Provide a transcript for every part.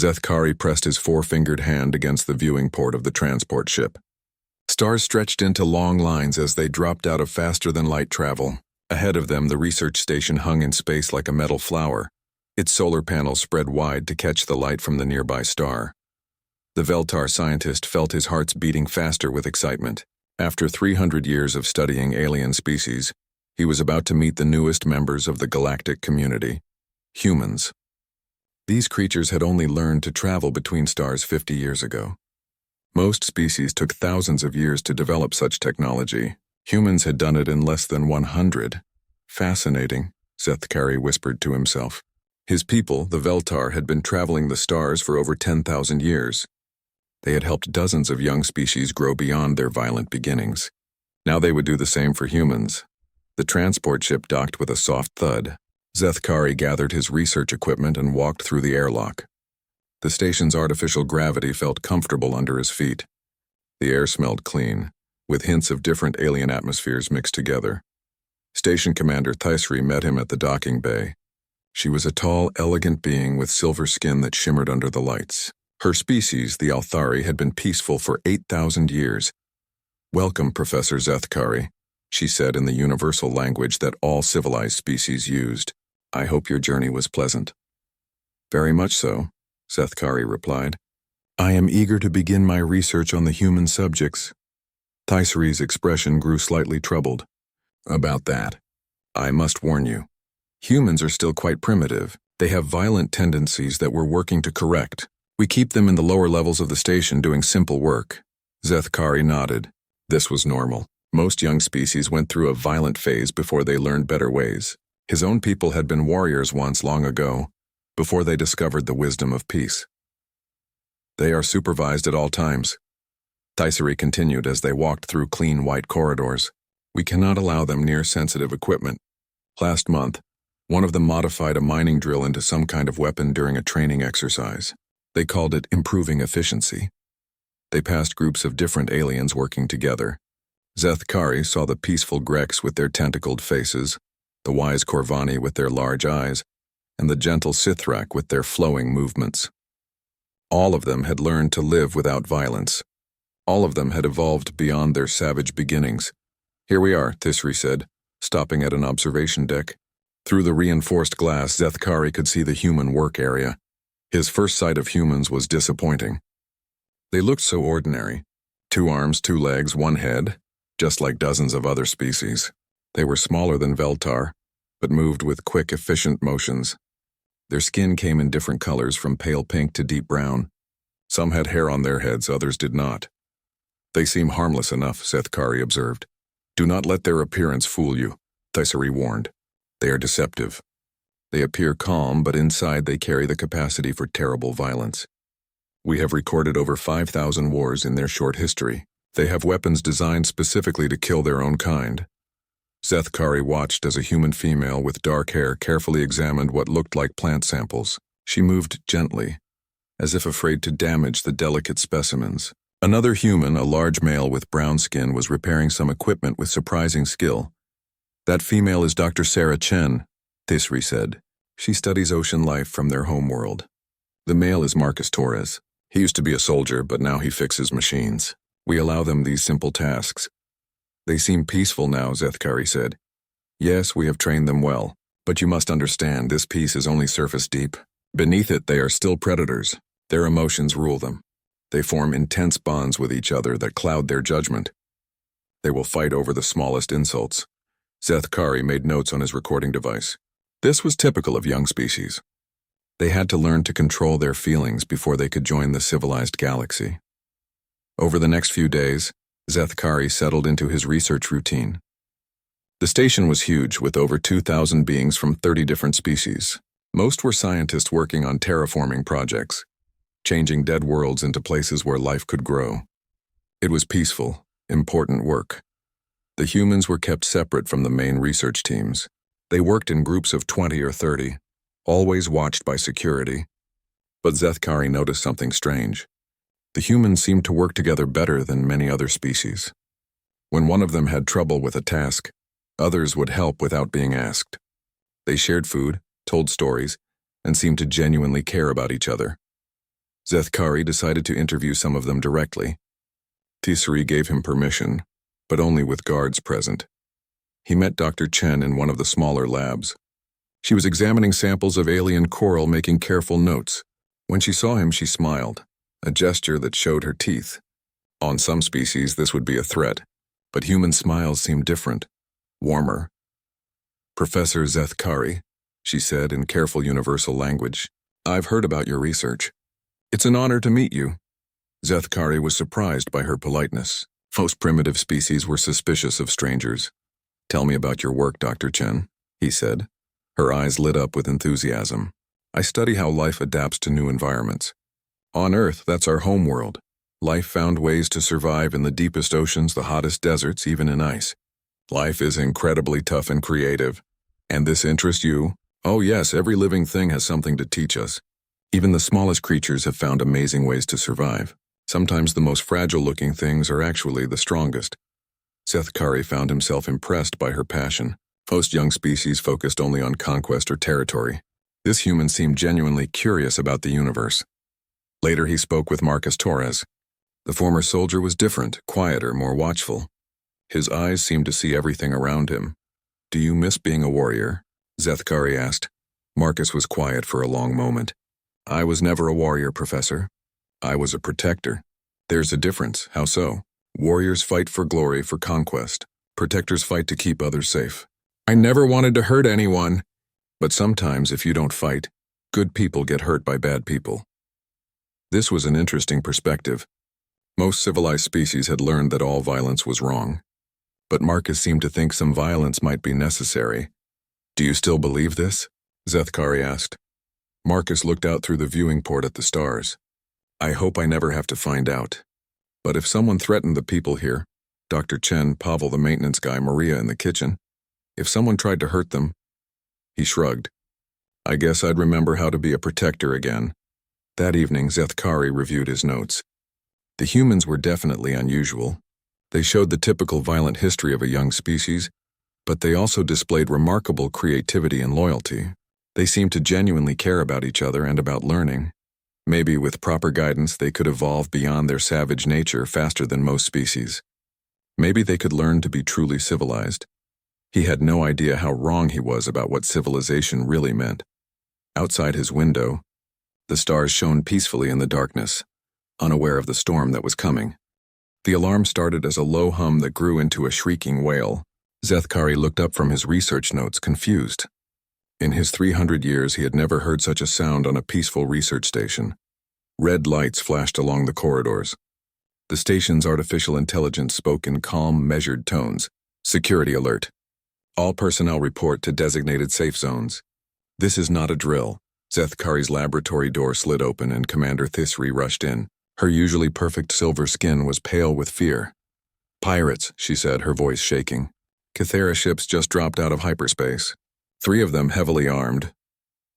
Zethkari pressed his four-fingered hand against the viewing port of the transport ship. Stars stretched into long lines as they dropped out of faster-than-light travel. Ahead of them, the research station hung in space like a metal flower. Its solar panels spread wide to catch the light from the nearby star. The Veltar scientist felt his heart beating faster with excitement. After 300 years of studying alien species, he was about to meet the newest members of the galactic community, humans. These creatures had only learned to travel between stars 50 years ago. Most species took thousands of years to develop such technology. Humans had done it in less than 100. Fascinating, Zethkari whispered to himself. His people, the Veltar, had been traveling the stars for over 10,000 years. They had helped dozens of young species grow beyond their violent beginnings. Now they would do the same for humans. The transport ship docked with a soft thud. Zethkari gathered his research equipment and walked through the airlock. The station's artificial gravity felt comfortable under his feet. The air smelled clean, with hints of different alien atmospheres mixed together. Station Commander Thaisri met him at the docking bay. She was a tall, elegant being with silver skin that shimmered under the lights. Her species, the Althari, had been peaceful for 8,000 years. "Welcome, Professor Zethkari," she said in the universal language that all civilized species used. "I hope your journey was pleasant." "Very much so," Zethkari replied. "I am eager to begin my research on the human subjects." Thaisri's expression grew slightly troubled. "About that, I must warn you. Humans are still quite primitive. They have violent tendencies that we're working to correct. We keep them in the lower levels of the station doing simple work." Zethkari nodded. This was normal. Most young species went through a violent phase before they learned better ways. His own people had been warriors once long ago, before they discovered the wisdom of peace. "They are supervised at all times," Thaisri continued as they walked through clean white corridors. "We cannot allow them near sensitive equipment. Last month, one of them modified a mining drill into some kind of weapon during a training exercise. They called it improving efficiency. They passed groups of different aliens working together. Zethkari saw the peaceful Grex with their tentacled faces, the wise Korvani with their large eyes, and the gentle Sithrak with their flowing movements. All of them had learned to live without violence. All of them had evolved beyond their savage beginnings. "Here we are," Thaisri said, stopping at an observation deck. Through the reinforced glass, Zethkari could see the human work area. His first sight of humans was disappointing. They looked so ordinary. 2 arms, 2 legs, 1 head, just like dozens of other species. They were smaller than Veltar, but moved with quick, efficient motions. Their skin came in different colors from pale pink to deep brown. Some had hair on their heads, others did not. "They seem harmless enough," Zethkari observed. "Do not let their appearance fool you," Thaisri warned. "They are deceptive. They appear calm, but inside they carry the capacity for terrible violence. We have recorded over 5,000 wars in their short history. They have weapons designed specifically to kill their own kind." Zethkari watched as a human female with dark hair carefully examined what looked like plant samples. She moved gently, as if afraid to damage the delicate specimens. Another human, a large male with brown skin, was repairing some equipment with surprising skill. "That female is Dr. Sarah Chen," Thaisri said. "She studies ocean life from their homeworld. The male is Marcus Torres. He used to be a soldier, but now he fixes machines. We allow them these simple tasks." "They seem peaceful now," Zethkari said. "Yes, we have trained them well, but you must understand this peace is only surface deep. Beneath it, they are still predators. Their emotions rule them. They form intense bonds with each other that cloud their judgment. They will fight over the smallest insults." Zethkari made notes on his recording device. This was typical of young species. They had to learn to control their feelings before they could join the civilized galaxy. Over the next few days, Zethkari settled into his research routine. The station was huge, with over 2,000 beings from 30 different species. Most were scientists working on terraforming projects, changing dead worlds into places where life could grow. It was peaceful, important work. The humans were kept separate from the main research teams. They worked in groups of 20 or 30, always watched by security. But Zethkari noticed something strange. The humans seemed to work together better than many other species. When one of them had trouble with a task, others would help without being asked. They shared food, told stories, and seemed to genuinely care about each other. Zethkari decided to interview some of them directly. Tisri gave him permission, but only with guards present. He met Dr. Chen in one of the smaller labs. She was examining samples of alien coral, making careful notes. When she saw him, she smiled, a gesture that showed her teeth. On some species, this would be a threat, but human smiles seemed different, warmer. "Professor Zethkari," she said in careful universal language, "I've heard about your research. It's an honor to meet you." Zethkari was surprised by her politeness. Most primitive species were suspicious of strangers. "Tell me about your work, Dr. Chen," he said. Her eyes lit up with enthusiasm. "I study how life adapts to new environments. On Earth, that's our home world. Life found ways to survive in the deepest oceans, the hottest deserts, even in ice. Life is incredibly tough and creative. And this interests you? Oh yes, every living thing has something to teach us. Even the smallest creatures have found amazing ways to survive. Sometimes the most fragile-looking things are actually the strongest." Zethkari found himself impressed by her passion. Most young species focused only on conquest or territory. This human seemed genuinely curious about the universe. Later he spoke with Marcus Torres. The former soldier was different, quieter, more watchful. His eyes seemed to see everything around him. "Do you miss being a warrior?" Zethkari asked. Marcus was quiet for a long moment. "I was never a warrior, Professor. I was a protector." "There's a difference. How so?" "Warriors fight for glory, for conquest. Protectors fight to keep others safe." "I never wanted to hurt anyone." "But sometimes, if you don't fight, good people get hurt by bad people." This was an interesting perspective. Most civilized species had learned that all violence was wrong. But Marcus seemed to think some violence might be necessary. "Do you still believe this?" Zethkari asked. Marcus looked out through the viewing port at the stars. "I hope I never have to find out. But if someone threatened the people here, Dr. Chen, Pavel the maintenance guy, Maria in the kitchen, if someone tried to hurt them..." He shrugged. "I guess I'd remember how to be a protector again." That evening, Zethkari reviewed his notes. The humans were definitely unusual. They showed the typical violent history of a young species, but they also displayed remarkable creativity and loyalty. They seemed to genuinely care about each other and about learning. Maybe with proper guidance they could evolve beyond their savage nature faster than most species. Maybe they could learn to be truly civilized. He had no idea how wrong he was about what civilization really meant. Outside his window, the stars shone peacefully in the darkness, unaware of the storm that was coming. The alarm started as a low hum that grew into a shrieking wail. Zethkari looked up from his research notes, confused. In his 300 years, he had never heard such a sound on a peaceful research station. Red lights flashed along the corridors. The station's artificial intelligence spoke in calm, measured tones. "Security alert. All personnel report to designated safe zones." "This is not a drill." Zethkari's laboratory door slid open and Commander Thisri rushed in. Her usually perfect silver skin was pale with fear. "Pirates," she said, her voice shaking. "Kythera ships just dropped out of hyperspace. 3 of them heavily armed."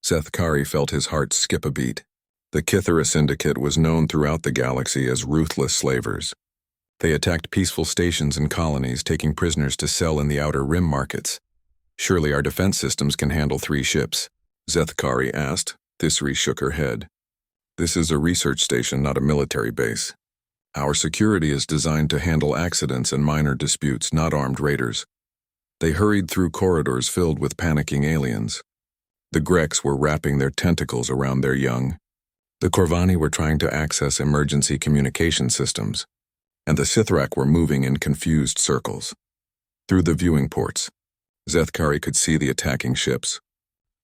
Zethkari felt his heart skip a beat. The Kythera Syndicate was known throughout the galaxy as ruthless slavers. They attacked peaceful stations and colonies, taking prisoners to sell in the outer rim markets. "Surely our defense systems can handle 3 ships?" Zethkari asked. Thisri shook her head. "This is a research station, not a military base. Our security is designed to handle accidents and minor disputes, not armed raiders." They hurried through corridors filled with panicking aliens. The Grecs were wrapping their tentacles around their young. The Corvani were trying to access emergency communication systems, and the Sithrak were moving in confused circles. Through the viewing ports, Zethkari could see the attacking ships.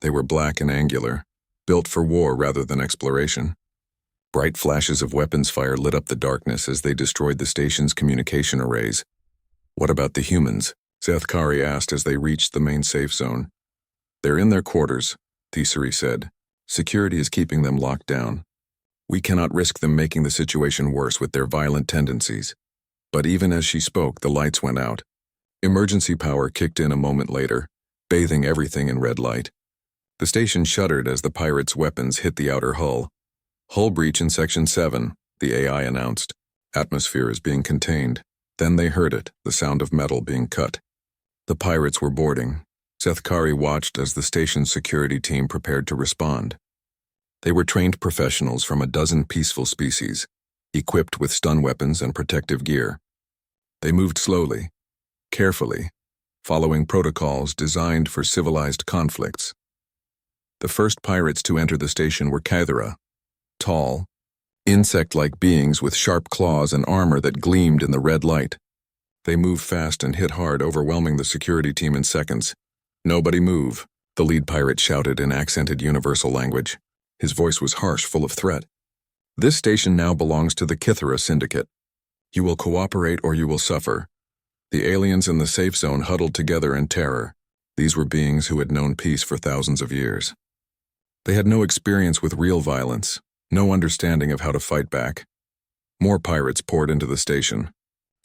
They were black and angular, built for war rather than exploration. Bright flashes of weapons fire lit up the darkness as they destroyed the station's communication arrays. "What about the humans?" Zethkari asked as they reached the main safe zone. "They're in their quarters," Thisri said. "Security is keeping them locked down. We cannot risk them making the situation worse with their violent tendencies." But even as she spoke, the lights went out. Emergency power kicked in a moment later, bathing everything in red light. The station shuddered as the pirates' weapons hit the outer hull. "Hull breach in Section 7, the AI announced. "Atmosphere is being contained." Then they heard it, the sound of metal being cut. The pirates were boarding. Zethkari watched as the station's security team prepared to respond. They were trained professionals from a dozen peaceful species, equipped with stun weapons and protective gear. They moved slowly, carefully, following protocols designed for civilized conflicts. The first pirates to enter the station were Cathera, tall, insect-like beings with sharp claws and armor that gleamed in the red light. They moved fast and hit hard, overwhelming the security team in seconds. "Nobody move," the lead pirate shouted in accented universal language. His voice was harsh, full of threat. "This station now belongs to the Cathera Syndicate. You will cooperate or you will suffer." The aliens in the safe zone huddled together in terror. These were beings who had known peace for thousands of years. They had no experience with real violence, no understanding of how to fight back. More pirates poured into the station.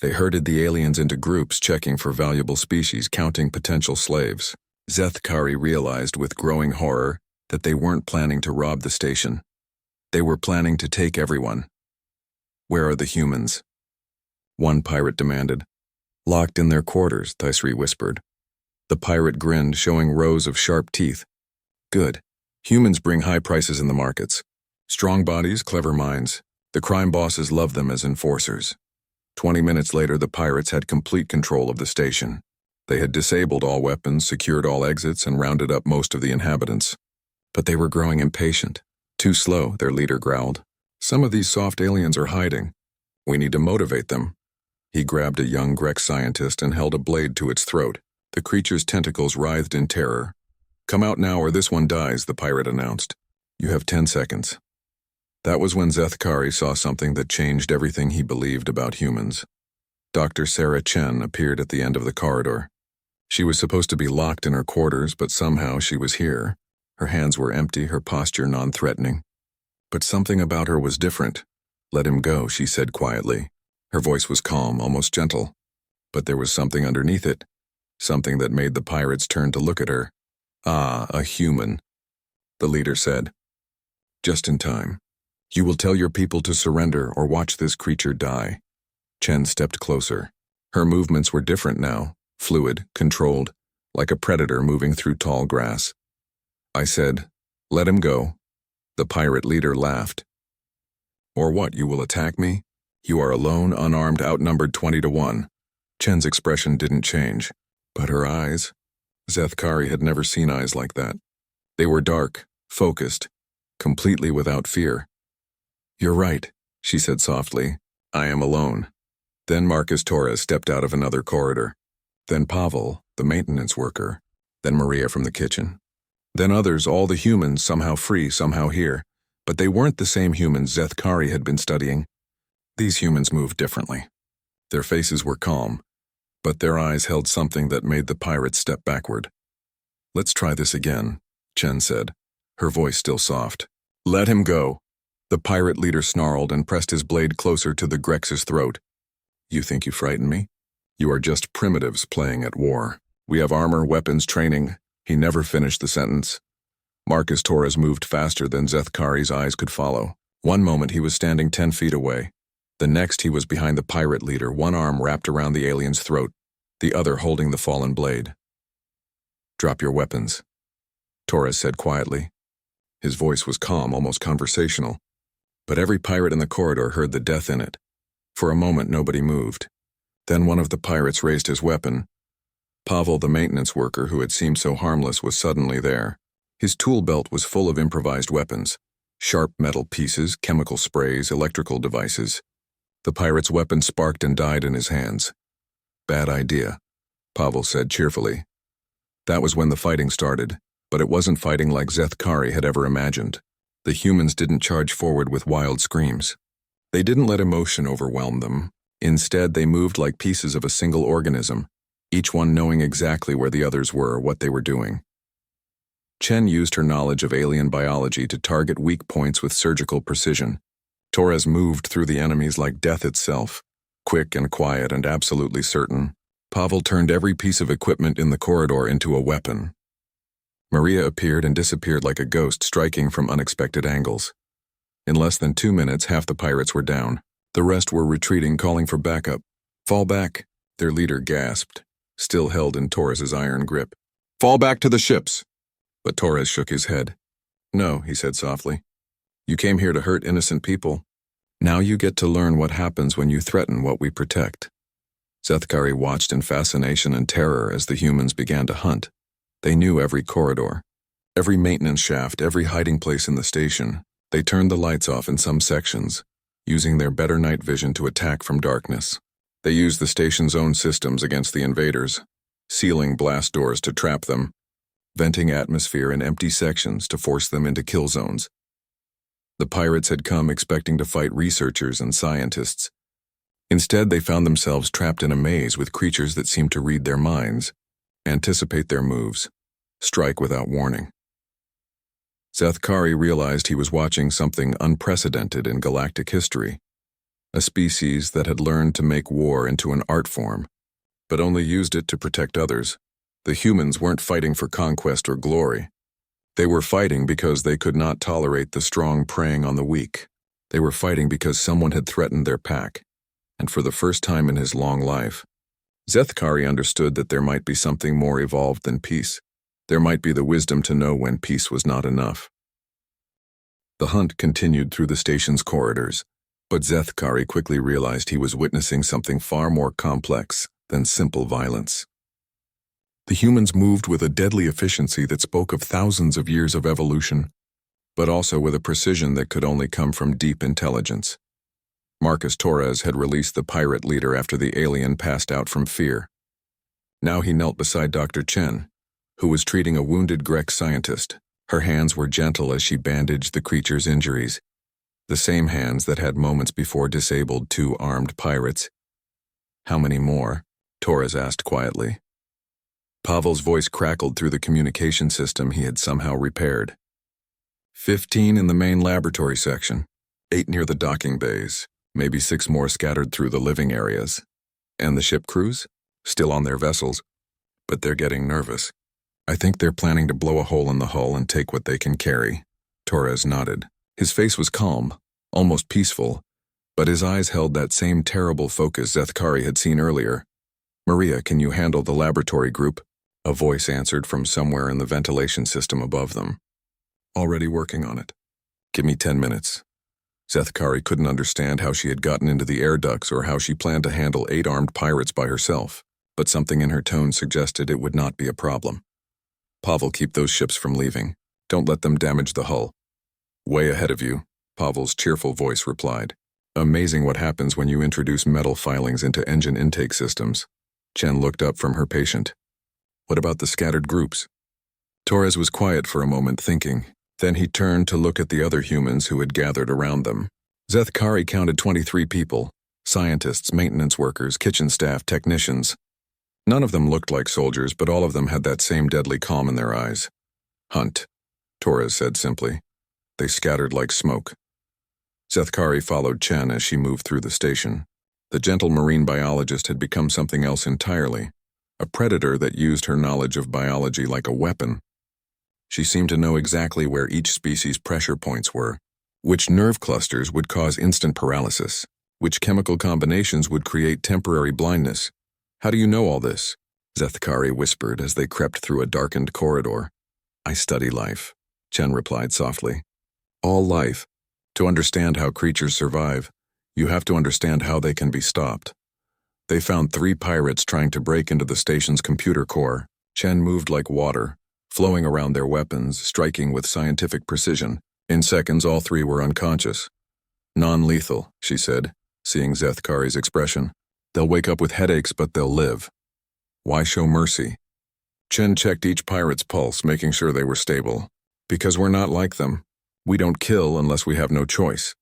They herded the aliens into groups, checking for valuable species, counting potential slaves. Zethkari realized with growing horror that they weren't planning to rob the station. They were planning to take everyone. "Where are the humans?" one pirate demanded. "Locked in their quarters," Thaisri whispered. The pirate grinned, showing rows of sharp teeth. "Good. Humans bring high prices in the markets. Strong bodies, clever minds. The crime bosses love them as enforcers." 20 minutes later, the pirates had complete control of the station. They had disabled all weapons, secured all exits, and rounded up most of the inhabitants. But they were growing impatient. "Too slow," their leader growled. "Some of these soft aliens are hiding. We need to motivate them." He grabbed a young Grek scientist and held a blade to its throat. The creature's tentacles writhed in terror. "Come out now or this one dies," the pirate announced. "You have 10 seconds. That was when Zethkari saw something that changed everything he believed about humans. Dr. Sarah Chen appeared at the end of the corridor. She was supposed to be locked in her quarters, but somehow she was here. Her hands were empty, her posture non-threatening. But something about her was different. "Let him go," she said quietly. Her voice was calm, almost gentle. But there was something underneath it, something that made the pirates turn to look at her. "Ah, a human," the leader said. "Just in time. You will tell your people to surrender or watch this creature die." Chen stepped closer. Her movements were different now, fluid, controlled, like a predator moving through tall grass. I said, "Let him go." The pirate leader laughed. "Or what, you will attack me? You are alone, unarmed, outnumbered 20-1. Chen's expression didn't change, but her eyes... Zethkari had never seen eyes like that. They were dark, focused, completely without fear. "You're right," she said softly. "I am alone." Then Marcus Torres stepped out of another corridor. Then Pavel, the maintenance worker. Then Maria from the kitchen. Then others, all the humans, somehow free, somehow here. But they weren't the same humans Zethkari had been studying. These humans moved differently. Their faces were calm, but their eyes held something that made the pirates step backward. "Let's try this again," Chen said, her voice still soft. "Let him go." The pirate leader snarled and pressed his blade closer to the Grex's throat. "You think you frighten me? You are just primitives playing at war. We have armor, weapons, training." He never finished the sentence. Marcus Torres moved faster than Zethkari's eyes could follow. One moment he was standing 10 feet away. The next he was behind the pirate leader, one arm wrapped around the alien's throat, the other holding the fallen blade. "Drop your weapons," Torres said quietly. His voice was calm, almost conversational. But every pirate in the corridor heard the death in it. For a moment nobody moved. Then one of the pirates raised his weapon. Pavel, the maintenance worker who had seemed so harmless, was suddenly there. His tool belt was full of improvised weapons. Sharp metal pieces, chemical sprays, electrical devices. The pirate's weapon sparked and died in his hands. "Bad idea," Pavel said cheerfully. That was when the fighting started, but it wasn't fighting like Zethkari had ever imagined. The humans didn't charge forward with wild screams. They didn't let emotion overwhelm them. Instead, they moved like pieces of a single organism, each one knowing exactly where the others were, what they were doing. Chen used her knowledge of alien biology to target weak points with surgical precision. Torres moved through the enemies like death itself, quick and quiet and absolutely certain. Pavel turned every piece of equipment in the corridor into a weapon. Maria appeared and disappeared like a ghost, striking from unexpected angles. In less than 2 minutes, half the pirates were down. The rest were retreating, calling for backup. "Fall back," their leader gasped, still held in Torres's iron grip. "Fall back to the ships." But Torres shook his head. "No," he said softly. You came here to hurt innocent people. Now you get to learn what happens when you threaten what we protect." Zethkari watched in fascination and terror as the humans began to hunt. They knew every corridor, every maintenance shaft, every hiding place in the station. They turned the lights off in some sections, using their better night vision to attack from darkness. They used the station's own systems against the invaders, sealing blast doors to trap them, venting atmosphere in empty sections to force them into kill zones. The pirates had come expecting to fight researchers and scientists. Instead, they found themselves trapped in a maze with creatures that seemed to read their minds, anticipate their moves, strike without warning. Zethkari realized he was watching something unprecedented in galactic history, a species that had learned to make war into an art form, but only used it to protect others. The humans weren't fighting for conquest or glory. They were fighting because they could not tolerate the strong preying on the weak. They were fighting because someone had threatened their pack, and for the first time in his long life, Zethkari understood that there might be something more evolved than peace. There might be the wisdom to know when peace was not enough. The hunt continued through the station's corridors, but Zethkari quickly realized he was witnessing something far more complex than simple violence. The humans moved with a deadly efficiency that spoke of thousands of years of evolution, but also with a precision that could only come from deep intelligence. Marcus Torres had released the pirate leader after the alien passed out from fear. Now he knelt beside Dr. Chen, who was treating a wounded Grek scientist. Her hands were gentle as she bandaged the creature's injuries, the same hands that had moments before disabled two armed pirates. "How many more?" Torres asked quietly. Pavel's voice crackled through the communication system he had somehow repaired. 15 in the main laboratory section, 8 near the docking bays, maybe 6 more scattered through the living areas. And the ship crews? Still on their vessels, but they're getting nervous. I think they're planning to blow a hole in the hull and take what they can carry." Torres nodded. His face was calm, almost peaceful, but his eyes held that same terrible focus Zethkari had seen earlier. "Maria, can you handle the laboratory group?" A voice answered from somewhere in the ventilation system above them. "Already working on it. Give me 10 minutes. Zethkari couldn't understand how she had gotten into the air ducts or how she planned to handle 8 armed pirates by herself, but something in her tone suggested it would not be a problem. "Pavel, keep those ships from leaving. Don't let them damage the hull." "Way ahead of you," Pavel's cheerful voice replied. "Amazing what happens when you introduce metal filings into engine intake systems." Chen looked up from her patient. "What about the scattered groups?" Torres was quiet for a moment, thinking. Then he turned to look at the other humans who had gathered around them. Zethkari counted 23 people: scientists, maintenance workers, kitchen staff, technicians. None of them looked like soldiers, but all of them had that same deadly calm in their eyes. "Hunt," Torres said simply. They scattered like smoke. Zethkari followed Chen as she moved through the station. The gentle marine biologist had become something else entirely, a predator that used her knowledge of biology like a weapon. She seemed to know exactly where each species' pressure points were, which nerve clusters would cause instant paralysis, which chemical combinations would create temporary blindness. "How do you know all this?" Zethkari whispered as they crept through a darkened corridor. "I study life," Chen replied softly. "All life. To understand how creatures survive, you have to understand how they can be stopped." They found 3 pirates trying to break into the station's computer core. Chen moved like water, flowing around their weapons, striking with scientific precision. In seconds, all 3 were unconscious. "Non-lethal," she said, seeing Zethkari's expression. "They'll wake up with headaches, but they'll live." "Why show mercy?" Chen checked each pirate's pulse, making sure they were stable. "Because we're not like them. We don't kill unless we have no choice."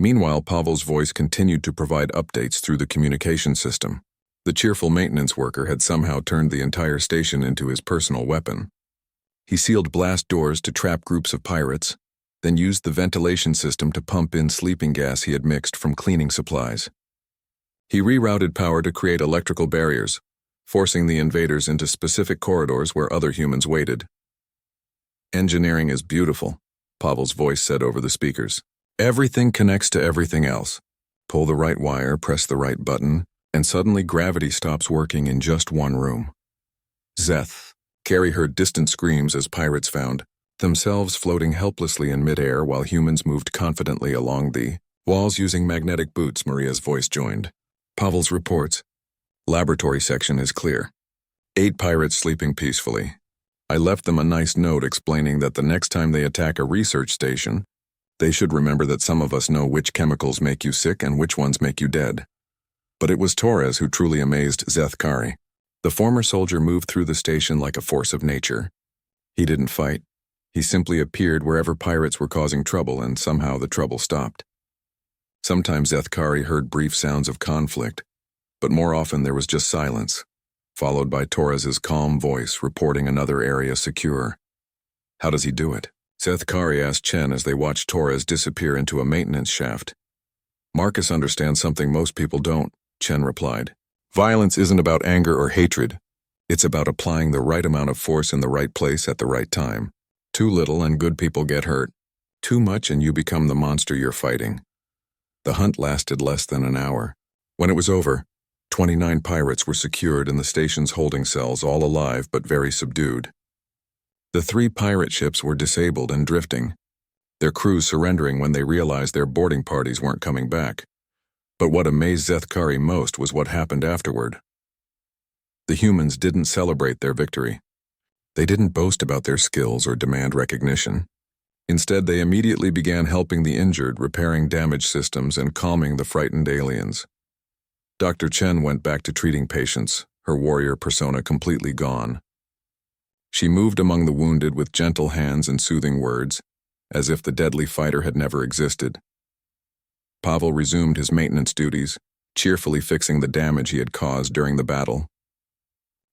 Meanwhile, Pavel's voice continued to provide updates through the communication system. The cheerful maintenance worker had somehow turned the entire station into his personal weapon. He sealed blast doors to trap groups of pirates, then used the ventilation system to pump in sleeping gas he had mixed from cleaning supplies. He rerouted power to create electrical barriers, forcing the invaders into specific corridors where other humans waited. "Engineering is beautiful," Pavel's voice said over the speakers. "Everything connects to everything else. Pull the right wire, press the right button, and suddenly gravity stops working in just one room." Zeth. Carrie heard distant screams as pirates found themselves floating helplessly in midair while humans moved confidently along the walls using magnetic boots. Maria's voice joined. Pavel's reports. Laboratory section is clear. 8 pirates sleeping peacefully. I left them a nice note explaining that the next time they attack a research station, they should remember that some of us know which chemicals make you sick and which ones make you dead. But it was Torres who truly amazed Zethkari. The former soldier moved through the station like a force of nature. He didn't fight. He simply appeared wherever pirates were causing trouble, and somehow the trouble stopped. Sometimes Zethkari heard brief sounds of conflict, but more often there was just silence, followed by Torres's calm voice reporting another area secure. How does he do it? Zethkari asked Chen as they watched Torres disappear into a maintenance shaft. Marcus understands something most people don't, Chen replied. Violence isn't about anger or hatred. It's about applying the right amount of force in the right place at the right time. Too little and good people get hurt. Too much and you become the monster you're fighting. The hunt lasted less than an hour. When it was over, 29 pirates were secured in the station's holding cells, all alive but very subdued. The 3 pirate ships were disabled and drifting, their crews surrendering when they realized their boarding parties weren't coming back. But what amazed Zethkari most was what happened afterward. The humans didn't celebrate their victory. They didn't boast about their skills or demand recognition. Instead, they immediately began helping the injured, repairing damaged systems, and calming the frightened aliens. Dr. Chen went back to treating patients, her warrior persona completely gone. She moved among the wounded with gentle hands and soothing words, as if the deadly fighter had never existed. Pavel resumed his maintenance duties, cheerfully fixing the damage he had caused during the battle.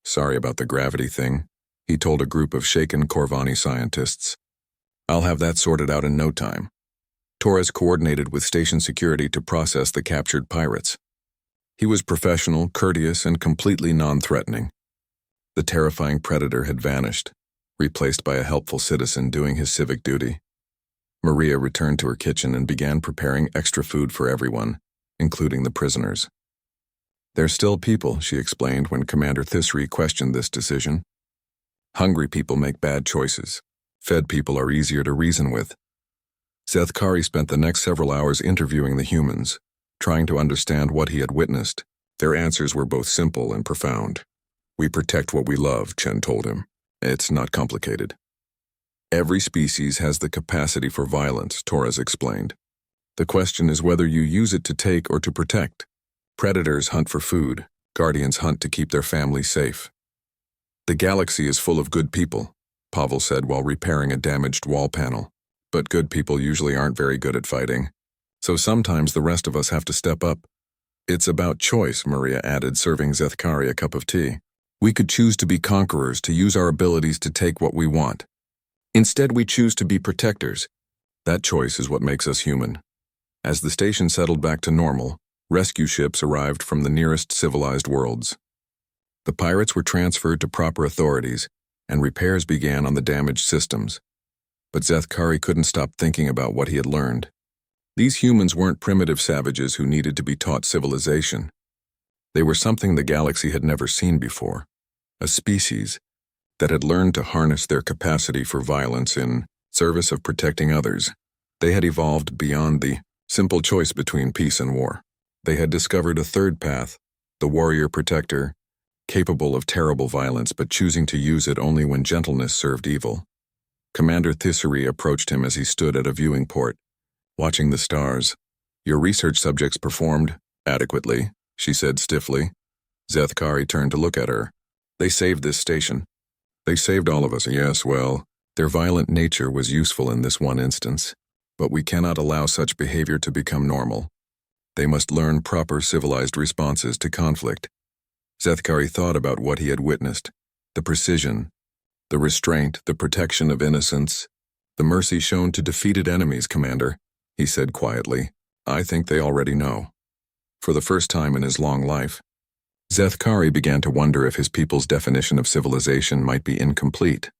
Sorry about the gravity thing, he told a group of shaken Corvani scientists. I'll have that sorted out in no time. Torres coordinated with station security to process the captured pirates. He was professional, courteous, and completely non-threatening. The terrifying predator had vanished, replaced by a helpful citizen doing his civic duty. Maria returned to her kitchen and began preparing extra food for everyone, including the prisoners. They're still people, she explained when Commander Thisri questioned this decision. Hungry people make bad choices. Fed people are easier to reason with. Zethkari spent the next several hours interviewing the humans, trying to understand what he had witnessed. Their answers were both simple and profound. We protect what we love, Chen told him. It's not complicated. Every species has the capacity for violence, Torres explained. The question is whether you use it to take or to protect. Predators hunt for food. Guardians hunt to keep their families safe. The galaxy is full of good people, Pavel said while repairing a damaged wall panel. But good people usually aren't very good at fighting. So sometimes the rest of us have to step up. It's about choice, Maria added, serving Zethkari a cup of tea. We could choose to be conquerors, to use our abilities to take what we want. Instead, we choose to be protectors. That choice is what makes us human. As the station settled back to normal, rescue ships arrived from the nearest civilized worlds. The pirates were transferred to proper authorities, and repairs began on the damaged systems. But Zethkari couldn't stop thinking about what he had learned. These humans weren't primitive savages who needed to be taught civilization. They were something the galaxy had never seen before, a species that had learned to harness their capacity for violence in service of protecting others. They had evolved beyond the simple choice between peace and war. They had discovered a third path, the warrior protector, capable of terrible violence but choosing to use it only when gentleness served evil. Commander Thisri approached him as he stood at a viewing port, watching the stars. Your research subjects performed adequately, she said stiffly. Zethkari turned to look at her. They saved this station. They saved all of us. Yes, well, their violent nature was useful in this one instance. But we cannot allow such behavior to become normal. They must learn proper civilized responses to conflict. Zethkari thought about what he had witnessed, the precision, the restraint, the protection of innocence, the mercy shown to defeated enemies, Commander, he said quietly. I think they already know. For the first time in his long life, Zethkari began to wonder if his people's definition of civilization might be incomplete.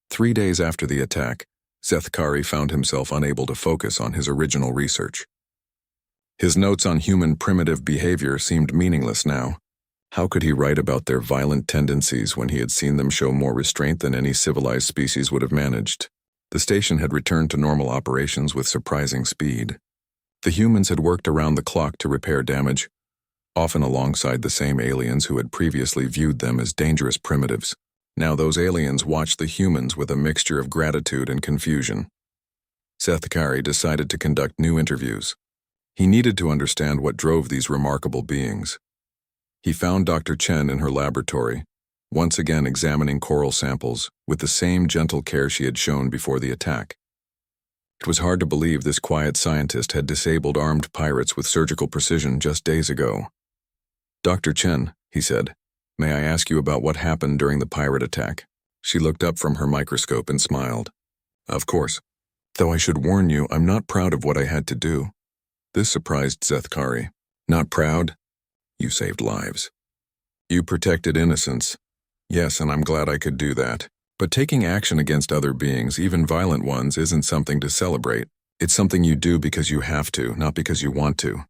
3 days after the attack, Zethkari found himself unable to focus on his original research. His notes on human primitive behavior seemed meaningless now. How could he write about their violent tendencies when he had seen them show more restraint than any civilized species would have managed? The station had returned to normal operations with surprising speed. The humans had worked around the clock to repair damage, often alongside the same aliens who had previously viewed them as dangerous primitives. Now those aliens watched the humans with a mixture of gratitude and confusion. Sethkari decided to conduct new interviews. He needed to understand what drove these remarkable beings. He found Dr. Chen in her laboratory, once again examining coral samples with the same gentle care she had shown before the attack. It was hard to believe this quiet scientist had disabled armed pirates with surgical precision just days ago. "Dr. Chen," he said, "may I ask you about what happened during the pirate attack?" She looked up from her microscope and smiled. "Of course. Though I should warn you, I'm not proud of what I had to do." This surprised Sethkari. "Not proud? You saved lives. You protected innocence. Yes, and I'm glad I could do that. But taking action against other beings, even violent ones, isn't something to celebrate. It's something you do because you have to, not because you want to.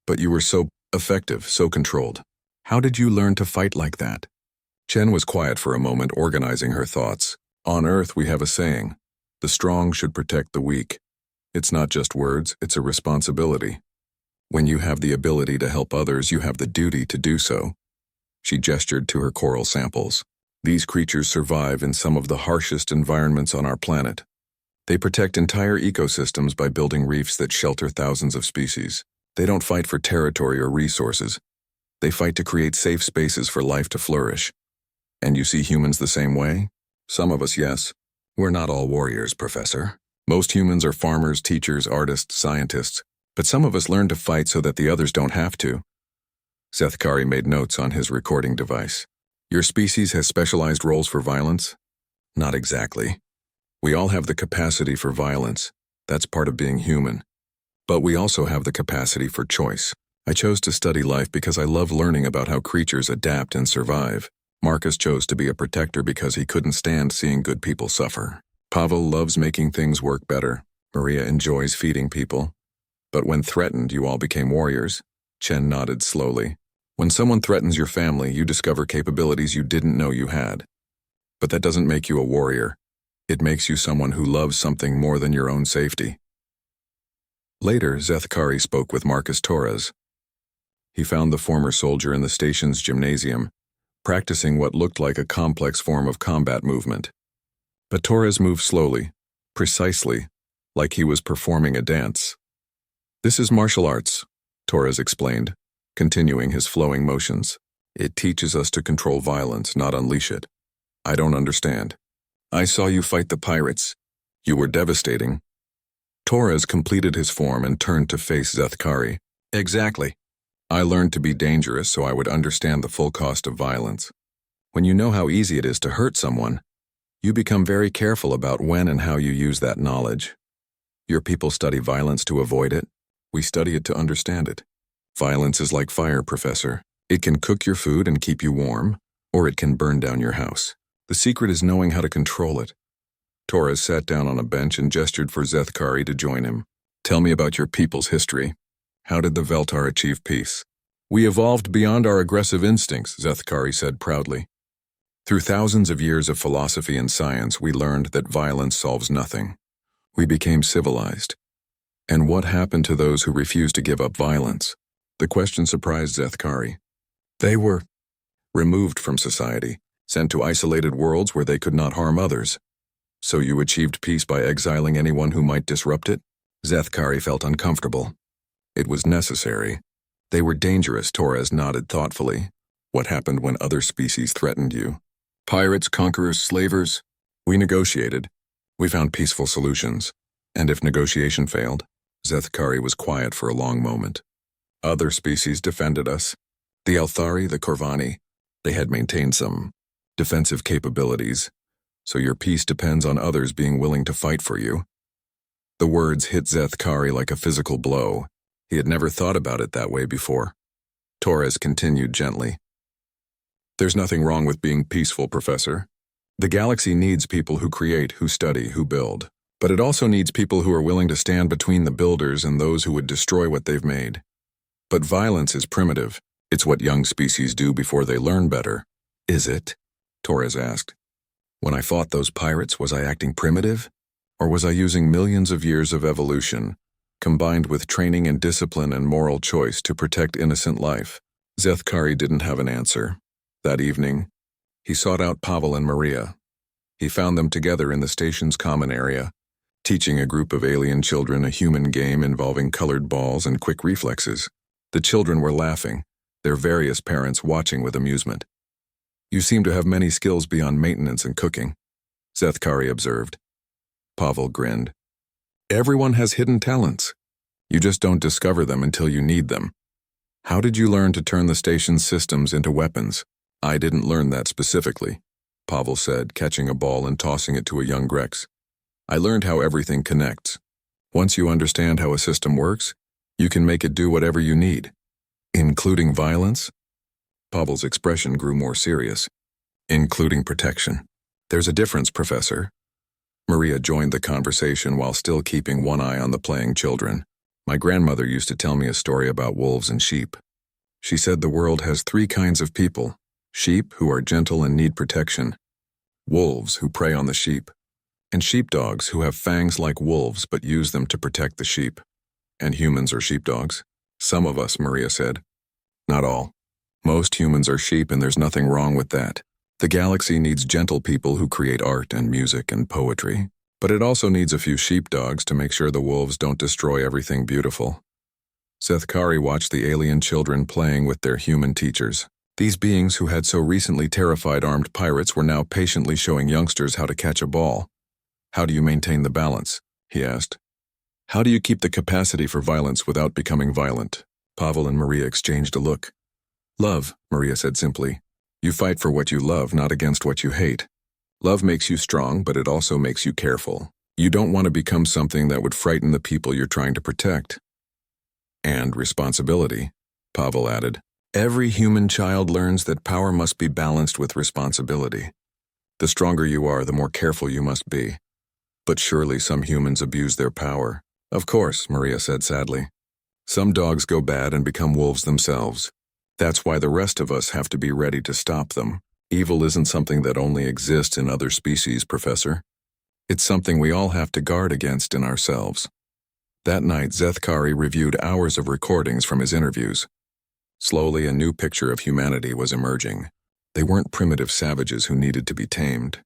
But you were so effective, so controlled. How did you learn to fight like that?" Chen was quiet for a moment, organizing her thoughts. "On Earth, we have a saying, the strong should protect the weak. It's not just words, it's a responsibility. When you have the ability to help others, you have the duty to do so." She gestured to her coral samples. "These creatures survive in some of the harshest environments on our planet. They protect entire ecosystems by building reefs that shelter thousands of species. They don't fight for territory or resources. They fight to create safe spaces for life to flourish. And you see humans the same way?" "Some of us, yes. We're not all warriors, Professor. Most humans are farmers, teachers, artists, scientists. But some of us learn to fight so that the others don't have to." Sethkari made notes on his recording device. "Your species has specialized roles for violence?" "Not exactly. We all have the capacity for violence. That's part of being human. But we also have the capacity for choice. I chose to study life because I love learning about how creatures adapt and survive. Marcus chose to be a protector because he couldn't stand seeing good people suffer. Pavel loves making things work better. Maria enjoys feeding people. But when threatened, you all became warriors." Chen nodded slowly. "When someone threatens your family, you discover capabilities you didn't know you had. But that doesn't make you a warrior. It makes you someone who loves something more than your own safety." Later, Sethkari spoke with Marcus Torres. He found the former soldier in the station's gymnasium, practicing what looked like a complex form of combat movement. But Torres moved slowly, precisely, like he was performing a dance. "This is martial arts," Torres explained, continuing his flowing motions. "It teaches us to control violence, not unleash it." "I don't understand." "I saw you fight the pirates. You were devastating." Torres completed his form and turned to face Sethkari. "Exactly. I learned to be dangerous so I would understand the full cost of violence. When you know how easy it is to hurt someone, you become very careful about when and how you use that knowledge. Your people study violence to avoid it. We study it to understand it. Violence is like fire, Professor. It can cook your food and keep you warm, or it can burn down your house. The secret is knowing how to control it." Torres sat down on a bench and gestured for Sethkari to join him. "Tell me about your people's history. How did the Veltar achieve peace?" "We evolved beyond our aggressive instincts," Sethkari said proudly. "Through thousands of years of philosophy and science, we learned that violence solves nothing. We became civilized. And what happened to those who refused to give up violence?" The question surprised Sethkari. "They were removed from society, sent to isolated worlds where they could not harm others." "So you achieved peace by exiling anyone who might disrupt it?" Sethkari felt uncomfortable. "It was necessary. They were dangerous," Torres nodded thoughtfully. "What happened when other species threatened you?" "Pirates, conquerors, slavers. We negotiated. We found peaceful solutions. And if negotiation failed?" Sethkari was quiet for a long moment. "Other species defended us. The Elthari, the Corvani. They had maintained some defensive capabilities. So your peace depends on others being willing to fight for you." The words hit Sethkari like a physical blow. He had never thought about it that way before. Torres continued gently. "There's nothing wrong with being peaceful, Professor. The galaxy needs people who create, who study, who build. But it also needs people who are willing to stand between the builders and those who would destroy what they've made. But violence is primitive. It's what young species do before they learn better. Is it? Torres asked. When I fought those pirates, was I acting primitive? Or was I using millions of years of evolution, combined with training and discipline and moral choice to protect innocent life? Zethkari didn't have an answer. That evening, he sought out Pavel and Maria. He found them together in the station's common area, teaching a group of alien children a human game involving colored balls and quick reflexes. The children were laughing, their various parents watching with amusement. You seem to have many skills beyond maintenance and cooking, Zethkari observed. Pavel grinned. Everyone has hidden talents. You just don't discover them until you need them. How did you learn to turn the station's systems into weapons? I didn't learn that specifically, Pavel said, catching a ball and tossing it to a young Grex. I learned how everything connects. Once you understand how a system works, you can make it do whatever you need. Including violence? Pavel's expression grew more serious. Including protection. There's a difference, Professor. Maria joined the conversation while still keeping one eye on the playing children. My grandmother used to tell me a story about wolves and sheep. She said the world has 3 kinds of people: sheep, who are gentle and need protection; wolves, who prey on the sheep; and sheepdogs, who have fangs like wolves but use them to protect the sheep. And humans are sheepdogs? Some of us, Maria said. Not all. Most humans are sheep, and there's nothing wrong with that. The galaxy needs gentle people who create art and music and poetry, but it also needs a few sheepdogs to make sure the wolves don't destroy everything beautiful. Zethkari watched the alien children playing with their human teachers. These beings who had so recently terrified armed pirates were now patiently showing youngsters how to catch a ball. How do you maintain the balance? He asked. How do you keep the capacity for violence without becoming violent? Pavel and Maria exchanged a look. Love, Maria said simply. You fight for what you love, not against what you hate. Love makes you strong, but it also makes you careful. You don't want to become something that would frighten the people you're trying to protect. And responsibility, Pavel added. Every human child learns that power must be balanced with responsibility. The stronger you are, the more careful you must be. But surely some humans abuse their power. Of course, Maria said sadly. Some dogs go bad and become wolves themselves. That's why the rest of us have to be ready to stop them. Evil isn't something that only exists in other species, Professor. It's something we all have to guard against in ourselves. That night, Zethkari reviewed hours of recordings from his interviews. Slowly, a new picture of humanity was emerging. They weren't primitive savages who needed to be tamed.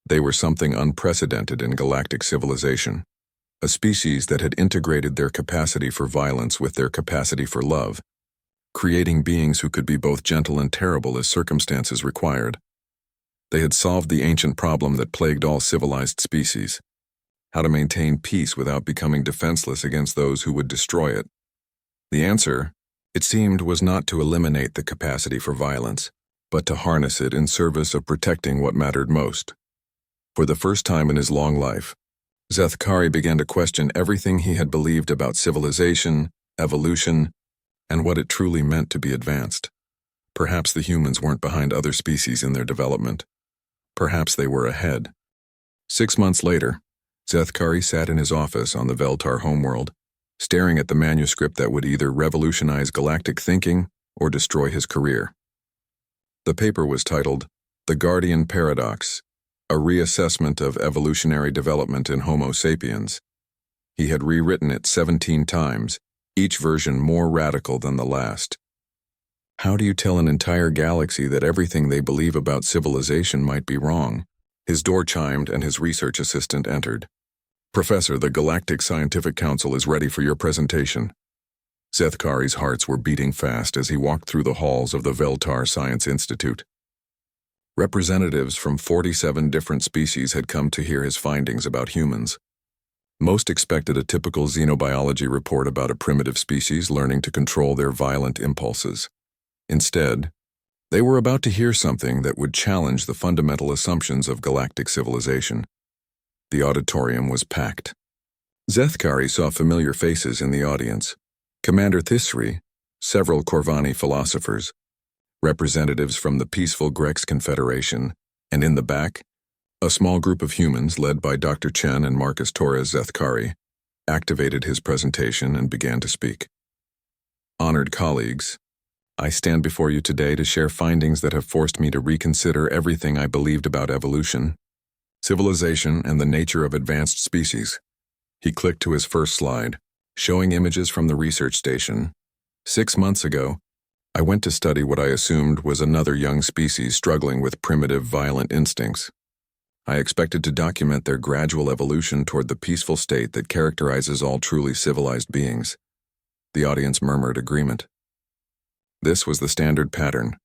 They were something unprecedented in galactic civilization. A species that had integrated their capacity for violence with their capacity for love, creating beings who could be both gentle and terrible as circumstances required. They had solved the ancient problem that plagued all civilized species: how to maintain peace without becoming defenseless against those who would destroy it. The answer, it seemed, was not to eliminate the capacity for violence, but to harness it in service of protecting what mattered most. For the first time in his long life, Zethkari began to question everything he had believed about civilization, evolution, and what it truly meant to be advanced. Perhaps the humans weren't behind other species in their development. Perhaps they were ahead. 6 months later, Zethkari sat in his office on the Veltar homeworld, staring at the manuscript that would either revolutionize galactic thinking or destroy his career. The paper was titled, The Guardian Paradox, a reassessment of evolutionary development in Homo sapiens. He had rewritten it 17 times, each version more radical than the last. How do you tell an entire galaxy that everything they believe about civilization might be wrong? His door chimed and his research assistant entered. Professor, the Galactic Scientific Council is ready for your presentation. Zethkari's hearts were beating fast as he walked through the halls of the Veltar Science Institute. Representatives from 47 different species had come to hear his findings about humans. Most expected a typical xenobiology report about a primitive species learning to control their violent impulses. Instead, they were about to hear something that would challenge the fundamental assumptions of galactic civilization. The auditorium was packed. Zethkari saw familiar faces in the audience: Commander Thisri, several Corvani philosophers, representatives from the peaceful Grex Confederation, and in the back, a small group of humans led by Dr. Chen and Marcus Torres. Zethkari activated his presentation and began to speak. Honored colleagues, I stand before you today to share findings that have forced me to reconsider everything I believed about evolution, civilization, and the nature of advanced species. He clicked to his first slide, showing images from the research station. 6 months ago, I went to study what I assumed was another young species struggling with primitive, violent instincts. I expected to document their gradual evolution toward the peaceful state that characterizes all truly civilized beings. The audience murmured agreement. This was the standard pattern.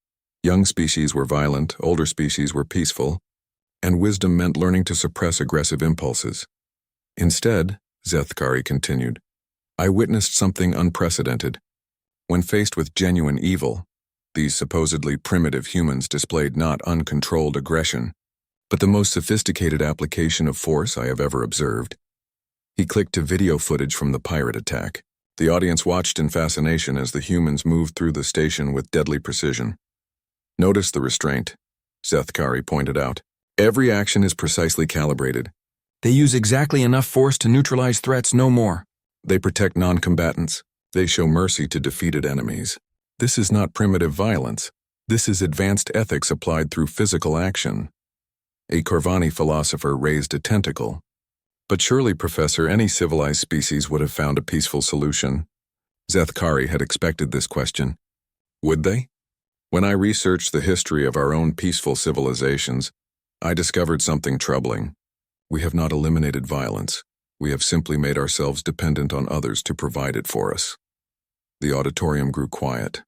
Young species were violent, older species were peaceful, and wisdom meant learning to suppress aggressive impulses. Instead, Zethkari continued, I witnessed something unprecedented. When faced with genuine evil, these supposedly primitive humans displayed not uncontrolled aggression, but the most sophisticated application of force I have ever observed. He clicked to video footage from the pirate attack. The audience watched in fascination as the humans moved through the station with deadly precision. Notice the restraint, Zethkari pointed out. Every action is precisely calibrated. They use exactly enough force to neutralize threats, no more. They protect non-combatants. They show mercy to defeated enemies. This is not primitive violence. This is advanced ethics applied through physical action. A Corvani philosopher raised a tentacle. But surely, Professor, any civilized species would have found a peaceful solution. Zethkari had expected this question. Would they? When I researched the history of our own peaceful civilizations, I discovered something troubling. We have not eliminated violence. We have simply made ourselves dependent on others to provide it for us. The auditorium grew quiet.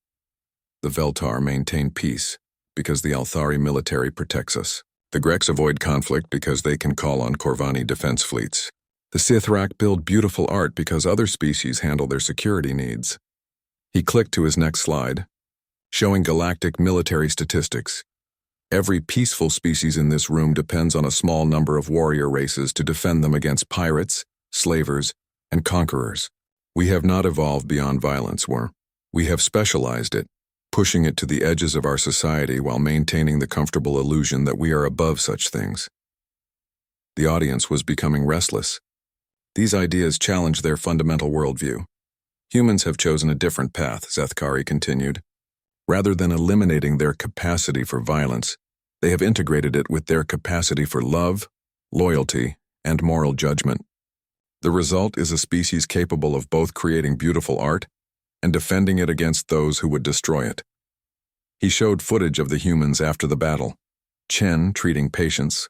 The Veltar maintain peace because the Althari military protects us. The Grex avoid conflict because they can call on Corvani defense fleets. The Sithrak build beautiful art because other species handle their security needs. He clicked to his next slide, showing galactic military statistics. Every peaceful species in this room depends on a small number of warrior races to defend them against pirates, slavers, and conquerors. We have not evolved beyond violence, we have specialized it, pushing it to the edges of our society while maintaining the comfortable illusion that we are above such things. The audience was becoming restless. These ideas challenged their fundamental worldview. Humans have chosen a different path, Zethkari continued. Rather than eliminating their capacity for violence, they have integrated it with their capacity for love, loyalty, and moral judgment. The result is a species capable of both creating beautiful art and defending it against those who would destroy it. He showed footage of the humans after the battle. Chen treating patients,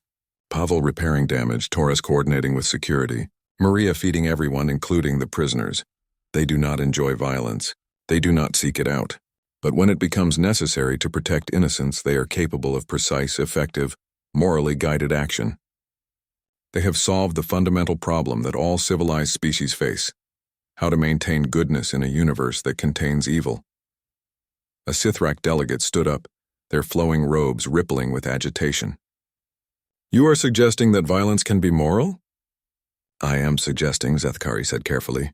Pavel repairing damage, Taurus coordinating with security, Maria feeding everyone, including the prisoners. They do not enjoy violence. They do not seek it out. But when it becomes necessary to protect innocence, they are capable of precise, effective, morally guided action. They have solved the fundamental problem that all civilized species face: how to maintain goodness in a universe that contains evil. A Sithrak delegate stood up, their flowing robes rippling with agitation. You are suggesting that violence can be moral? I am suggesting, Zethkari said carefully,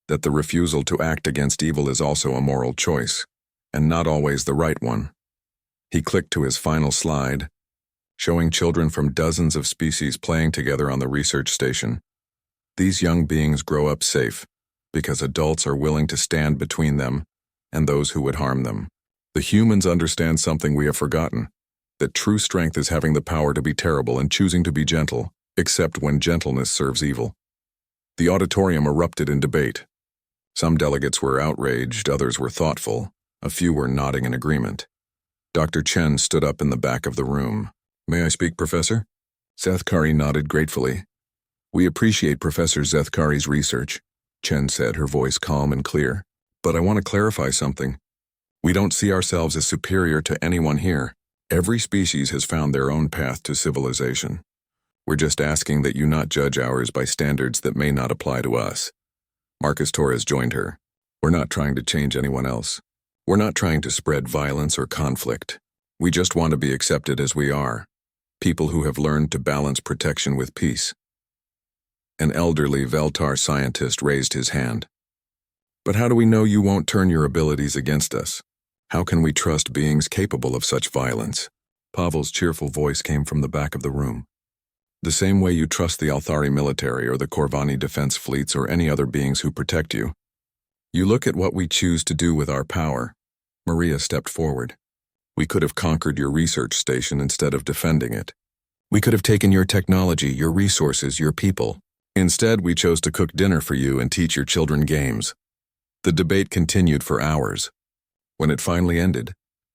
that the refusal to act against evil is also a moral choice, and not always the right one. He clicked to his final slide, showing children from dozens of species playing together on the research station. These young beings grow up safe because adults are willing to stand between them and those who would harm them. The humans understand something we have forgotten, that true strength is having the power to be terrible and choosing to be gentle, except when gentleness serves evil. The auditorium erupted in debate. Some delegates were outraged, others were thoughtful, a few were nodding in agreement. Dr. Chen stood up in the back of the room. May I speak, Professor? Zethkari nodded gratefully. We appreciate Professor Zethkari's research, Chen said, her voice calm and clear. But I want to clarify something. We don't see ourselves as superior to anyone here. Every species has found their own path to civilization. We're just asking that you not judge ours by standards that may not apply to us. Marcus Torres joined her. We're not trying to change anyone else. We're not trying to spread violence or conflict. We just want to be accepted as we are, people who have learned to balance protection with peace. An elderly Veltar scientist raised his hand. But how do we know you won't turn your abilities against us? How can we trust beings capable of such violence? Pavel's cheerful voice came from the back of the room. The same way you trust the Althari military or the Corvani defense fleets or any other beings who protect you. You look at what we choose to do with our power. Maria stepped forward. "We could have conquered your research station instead of defending it. We could have taken your technology, your resources, your people. Instead, we chose to cook dinner for you and teach your children games." The debate continued for hours. When it finally ended,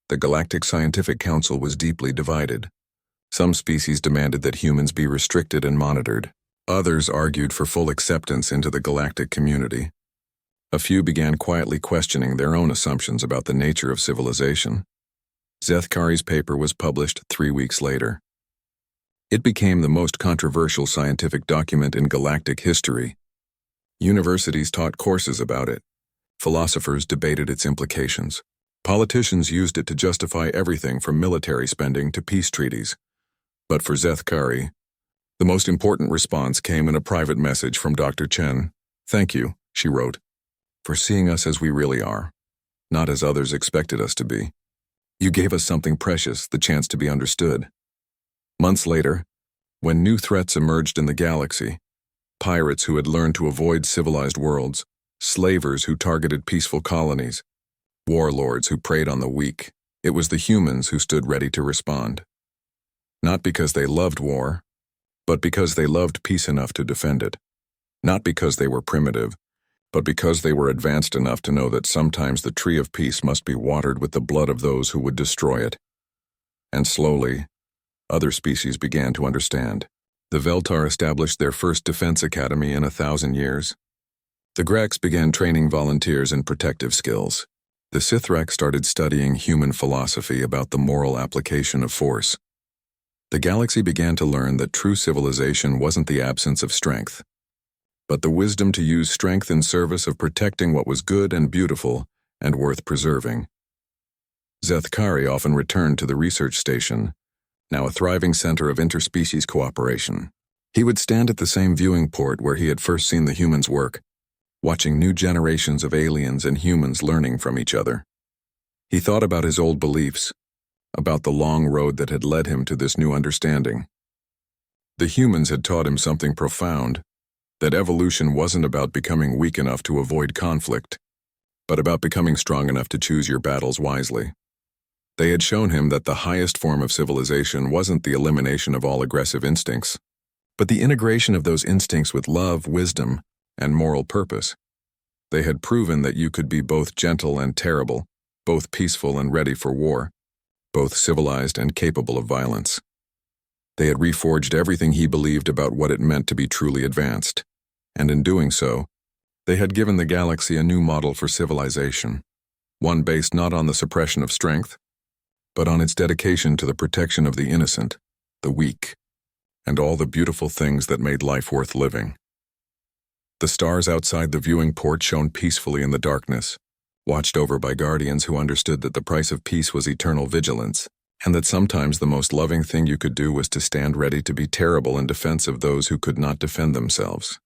the Galactic Scientific Council was deeply divided. Some species demanded that humans be restricted and monitored. Others argued for full acceptance into the galactic community. A few began quietly questioning their own assumptions about the nature of civilization. Zethkari's paper was published 3 weeks later. It became the most controversial scientific document in galactic history. Universities taught courses about it. Philosophers debated its implications. Politicians used it to justify everything from military spending to peace treaties. But for Zethkari, the most important response came in a private message from Dr. Chen. "Thank you," she wrote, "for seeing us as we really are, not as others expected us to be. You gave us something precious, the chance to be understood." Months later, when new threats emerged in the galaxy, pirates who had learned to avoid civilized worlds, slavers who targeted peaceful colonies, warlords who preyed on the weak, it was the humans who stood ready to respond. Not because they loved war, but because they loved peace enough to defend it. Not because they were primitive, but because they were advanced enough to know that sometimes the tree of peace must be watered with the blood of those who would destroy it. And slowly, other species began to understand. The Veltar established their first defense academy in 1,000 years. The Grex began training volunteers in protective skills. The Sithrak started studying human philosophy about the moral application of force. The galaxy began to learn that true civilization wasn't the absence of strength, but the wisdom to use strength in service of protecting what was good and beautiful and worth preserving. Zethkari often returned to the research station, now a thriving center of interspecies cooperation. He would stand at the same viewing port where he had first seen the humans work, watching new generations of aliens and humans learning from each other. He thought about his old beliefs, about the long road that had led him to this new understanding. The humans had taught him something profound, that evolution wasn't about becoming weak enough to avoid conflict, but about becoming strong enough to choose your battles wisely. They had shown him that the highest form of civilization wasn't the elimination of all aggressive instincts, but the integration of those instincts with love, wisdom, and moral purpose. They had proven that you could be both gentle and terrible, both peaceful and ready for war, both civilized and capable of violence. They had reforged everything he believed about what it meant to be truly advanced, and in doing so, they had given the galaxy a new model for civilization, one based not on the suppression of strength, but on its dedication to the protection of the innocent, the weak, and all the beautiful things that made life worth living. The stars outside the viewing port shone peacefully in the darkness, watched over by guardians who understood that the price of peace was eternal vigilance, and that sometimes the most loving thing you could do was to stand ready to be terrible in defense of those who could not defend themselves.